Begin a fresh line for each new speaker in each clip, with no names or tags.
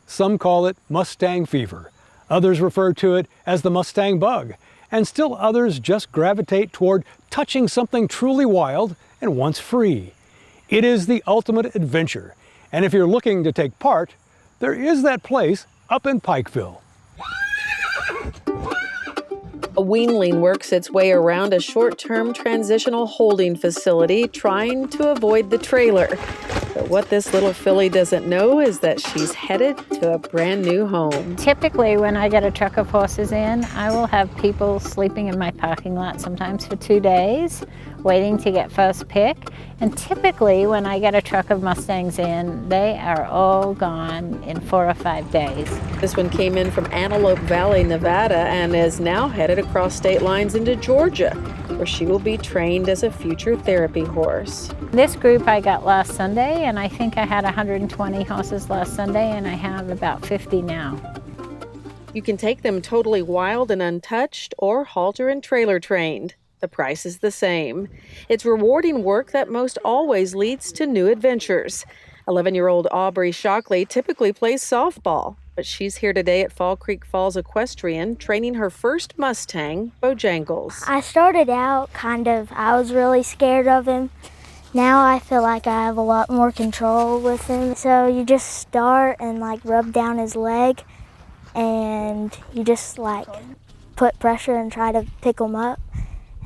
Some call it Mustang fever. Others refer to it as the Mustang bug. And still others just gravitate toward touching something truly wild and once free. It is the ultimate adventure. And if you're looking to take part, there is that place up in Pikeville.
A weanling works its way around a short-term transitional holding facility trying to avoid the trailer. But what this little filly doesn't know is that she's headed to a brand new home.
Typically, when I get a truck of horses in, I will have people sleeping in my parking lot sometimes for 2 days, waiting to get first pick. And typically, when I get a truck of Mustangs in, they are all gone in 4 or 5 days.
This one came in from Antelope Valley, Nevada, and is now headed across state lines into Georgia, where she will be trained as a future therapy horse.
This group I got last Sunday, and I think I had 120 horses last Sunday, and I have about 50 now.
You can take them totally wild and untouched, or halter and trailer trained. The price is the same. It's rewarding work that most always leads to new adventures. 11-year-old Aubrey Shockley typically plays softball, but she's here today at Fall Creek Falls Equestrian training her first Mustang, Bojangles.
I started out I was really scared of him. Now I feel like I have a lot more control with him. So you just start and rub down his leg, and you just put pressure and try to pick him up.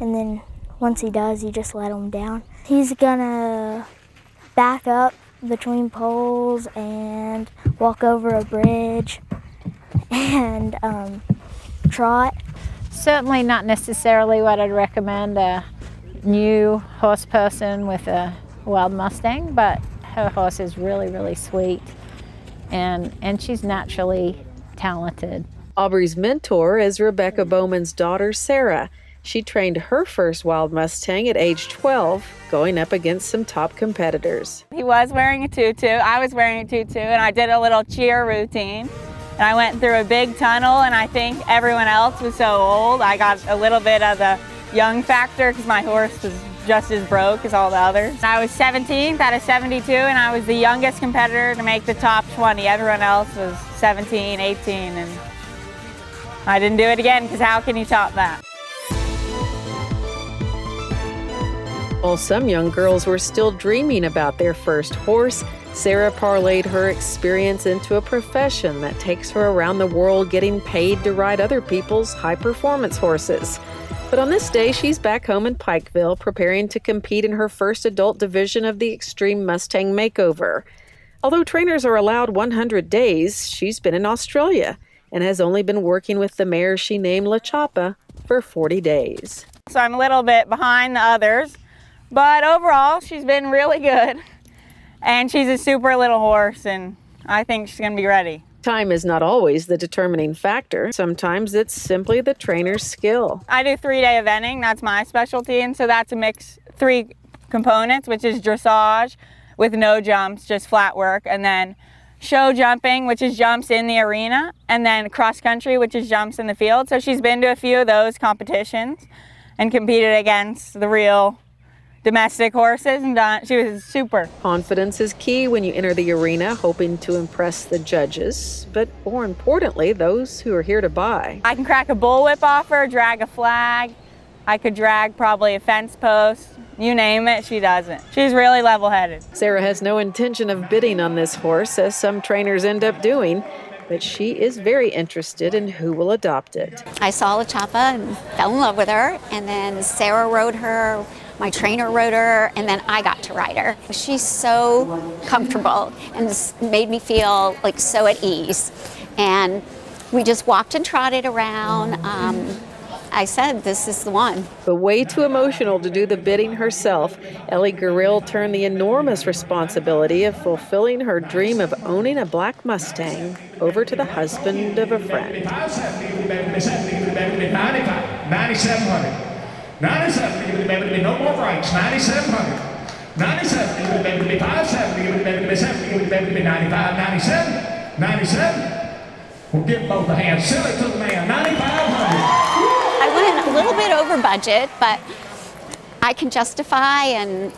And then once he does, you just let him down. He's gonna back up between poles and walk over a bridge and trot.
Certainly not necessarily what I'd recommend a new horse person with a wild Mustang, but her horse is really, really sweet, and she's naturally talented.
Aubrey's mentor is Rebecca Bowman's daughter, Sarah. She trained her first wild Mustang at age 12, going up against some top competitors.
He was wearing a tutu, I was wearing a tutu, and I did a little cheer routine. And I went through a big tunnel, and I think everyone else was so old. I got a little bit of the young factor because my horse was just as broke as all the others. I was 17th out of 72, and I was the youngest competitor to make the top 20. Everyone else was 17, 18, and I didn't do it again because how can you top that?
While some young girls were still dreaming about their first horse, Sarah parlayed her experience into a profession that takes her around the world getting paid to ride other people's high-performance horses. But on this day, she's back home in Pikeville, preparing to compete in her first adult division of the Extreme Mustang Makeover. Although trainers are allowed 100 days, she's been in Australia and has only been working with the mare she named La Chapa for 40 days.
So I'm a little bit behind the others, but overall, she's been really good. And she's a super little horse, and I think she's going to be ready.
Time is not always the determining factor. Sometimes it's simply the trainer's skill.
I do 3-day eventing. That's my specialty, and so that's a mix 3 components, which is dressage with no jumps, just flat work, and then show jumping, which is jumps in the arena, and then cross country, which is jumps in the field. So she's been to a few of those competitions and competed against the real domestic horses, and she was super.
Confidence is key when you enter the arena, hoping to impress the judges, but more importantly, those who are here to buy.
I can crack a bullwhip off her, drag a flag. I could drag probably a fence post. You name it, she does it. She's really level-headed.
Sarah has no intention of bidding on this horse, as some trainers end up doing, but she is very interested in who will adopt it.
I saw La Chapa and fell in love with her, and then Sarah rode her. My trainer rode her, and then I got to ride her. She's so comfortable and just made me feel so at ease. And we just walked and trotted around. I said, this is the one.
But way too emotional to do the bidding herself, Ellie Gurill turned the enormous responsibility of fulfilling her dream of owning a black Mustang over to the husband of a friend.
97, give it to baby, no more breaks. 9,700. 97, give it to baby, 570, give it to baby, 70, give it to baby, 95, 97, 97. We'll give both the hands. Sell it to the man, 9,500.
I went a little bit over budget, but I can justify, and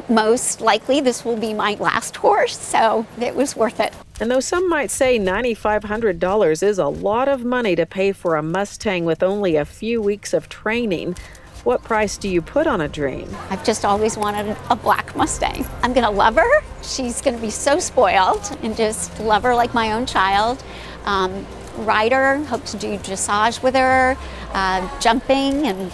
most likely this will be my last horse, so it was worth it.
And though some might say $9,500 is a lot of money to pay for a Mustang with only a few weeks of training, what price do you put on a dream?
I've just always wanted a black Mustang. I'm gonna love her. She's gonna be so spoiled and just love her like my own child. Ride her, hope to do dressage with her, jumping, and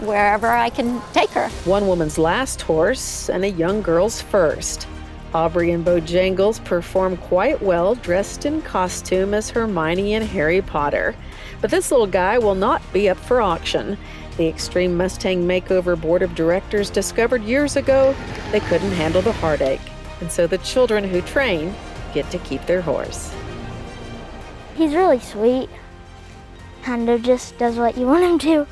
wherever I can take her.
One woman's last horse and a young girl's first. Aubrey and Bojangles perform quite well dressed in costume as Hermione and Harry Potter. But this little guy will not be up for auction. The Extreme Mustang Makeover Board of Directors discovered years ago they couldn't handle the heartache. And so the children who train get to keep their horse.
He's really sweet. Kind of just does what you want him to.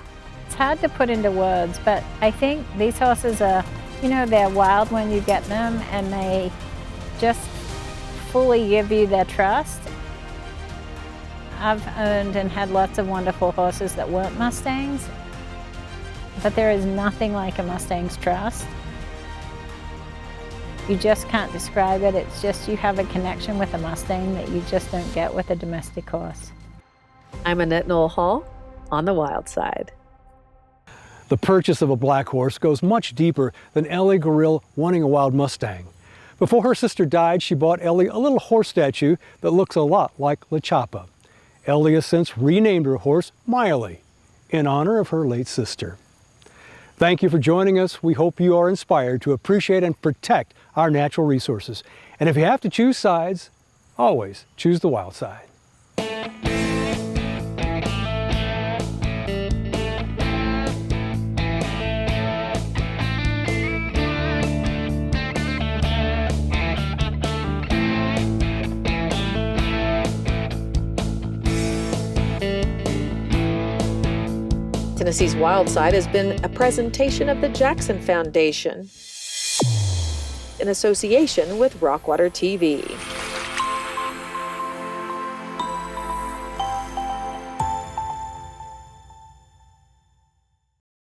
It's hard to put into words, but I think these horses are, they're wild when you get them, and they just fully give you their trust. I've owned and had lots of wonderful horses that weren't Mustangs, but there is nothing like a Mustang's trust. You just can't describe it. It's just you have a connection with a Mustang that you just don't get with a domestic horse.
I'm Annette Noel Hall on the Wild Side.
The purchase of a black horse goes much deeper than Ellie Gorrill wanting a wild Mustang. Before her sister died, she bought Ellie a little horse statue that looks a lot like La Chapa. Ellie has since renamed her horse Miley in honor of her late sister. Thank you for joining us. We hope you are inspired to appreciate and protect our natural resources. And if you have to choose sides, always choose the wild side.
Tennessee's Wild Side has been a presentation of the Jackson Foundation in association with Rockwater TV.